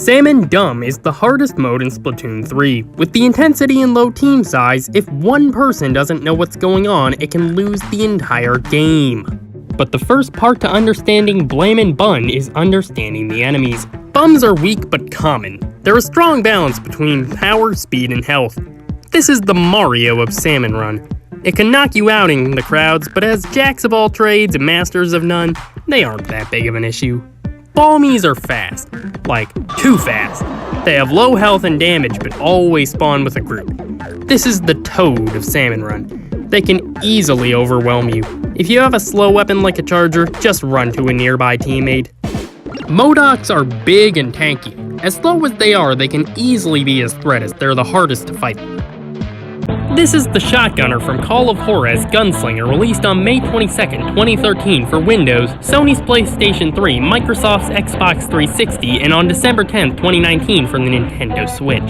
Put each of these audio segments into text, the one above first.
Salmon Dumb is the hardest mode in Splatoon 3. With the intensity and low team size, if one person doesn't know what's going on, it can lose the entire game. But the first part to understanding Blame and Bun is understanding the enemies. Bums are weak but common. They're a strong balance between power, speed, and health. This is the Mario of Salmon Run. It can knock you out in the crowds, but as jacks of all trades and masters of none, they aren't that big of an issue. Balmies are fast. Like, too fast. They have low health and damage, but always spawn with a group. This is the Toad of Salmon Run. They can easily overwhelm you. If you have a slow weapon like a charger, just run to a nearby teammate. Modocs are big and tanky. As slow as they are, they can easily be a threat as they're the hardest to fight. This is the Shotgunner from Call of Juarez Gunslinger, released on May 22nd, 2013 for Windows, Sony's PlayStation 3, Microsoft's Xbox 360, and on December 10th, 2019 for the Nintendo Switch.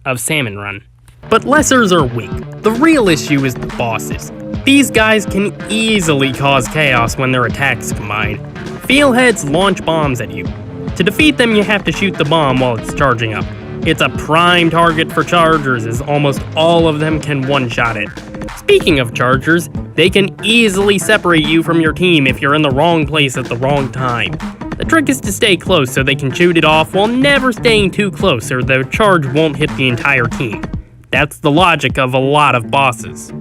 Of Salmon Run. But lessers are weak. The real issue is the bosses. These guys can easily cause chaos when their attacks combine. Feelheads launch bombs at you. To defeat them, you have to shoot the bomb while it's charging up. It's a prime target for chargers, as almost all of them can one-shot it. Speaking of chargers, they can easily separate you from your team if you're in the wrong place at the wrong time. The trick is to stay close so they can shoot it off while never staying too close or the charge won't hit the entire team. That's the logic of a lot of bosses.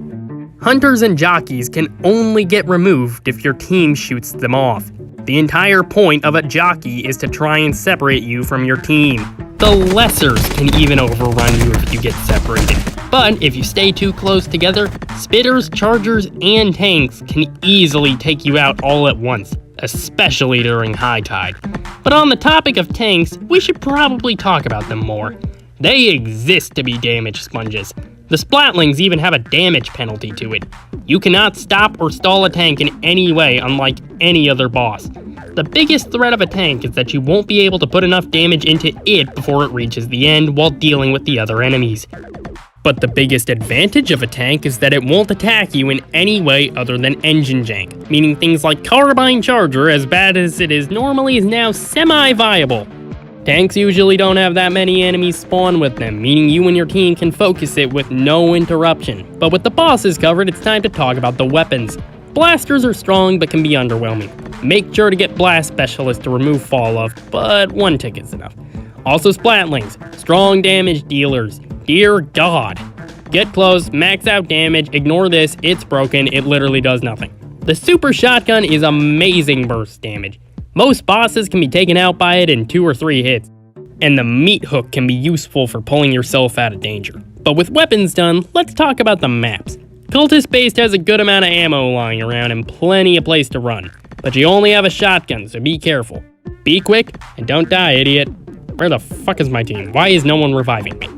Hunters and jockeys can only get removed if your team shoots them off. The entire point of a jockey is to try and separate you from your team. The lessers can even overrun you if you get separated. But if you stay too close together, spitters, chargers, and tanks can easily take you out all at once, especially during high tide. But on the topic of tanks, we should probably talk about them more. They exist to be damage sponges. The Splatlings even have a damage penalty to it. You cannot stop or stall a tank in any way, unlike any other boss. The biggest threat of a tank is that you won't be able to put enough damage into it before it reaches the end while dealing with the other enemies. But the biggest advantage of a tank is that it won't attack you in any way other than engine jank, meaning things like Carbine Charger, as bad as it is normally, is now semi-viable. Tanks usually don't have that many enemies spawn with them, meaning you and your team can focus it with no interruption. But with the bosses covered, it's time to talk about the weapons. Blasters are strong but can be underwhelming. Make sure to get Blast Specialist to remove fall off, but one tick is enough. Also Splatlings, strong damage dealers. Dear God. Get close, max out damage, ignore this, it's broken, it literally does nothing. The Super Shotgun is amazing burst damage. Most bosses can be taken out by it in 2 or 3 hits, and the meat hook can be useful for pulling yourself out of danger. But with weapons done, let's talk about the maps. Cultist Base has a good amount of ammo lying around and plenty of place to run, but you only have a shotgun, so be careful. Be quick, and don't die, idiot. Where the fuck is my team? Why is no one reviving me?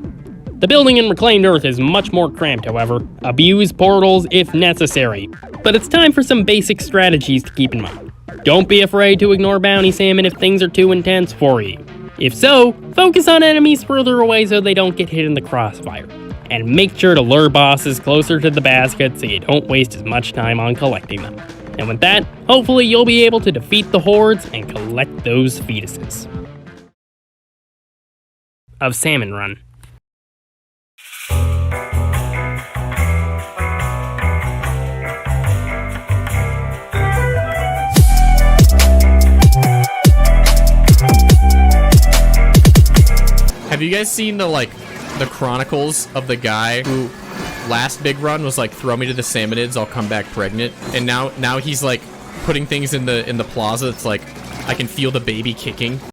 The building in Reclaimed Earth is much more cramped, however. Abuse portals if necessary, but it's time for some basic strategies to keep in mind. Don't be afraid to ignore bounty salmon if things are too intense for you. If so, focus on enemies further away so they don't get hit in the crossfire. And make sure to lure bosses closer to the basket so you don't waste as much time on collecting them. And with that, hopefully you'll be able to defeat the hordes and collect those fetuses. Of Salmon Run. Have you guys seen the chronicles of the guy who last big run was like, throw me to the salmonids, I'll come back pregnant, and now he's like putting things in the plaza. It's like I can feel the baby kicking.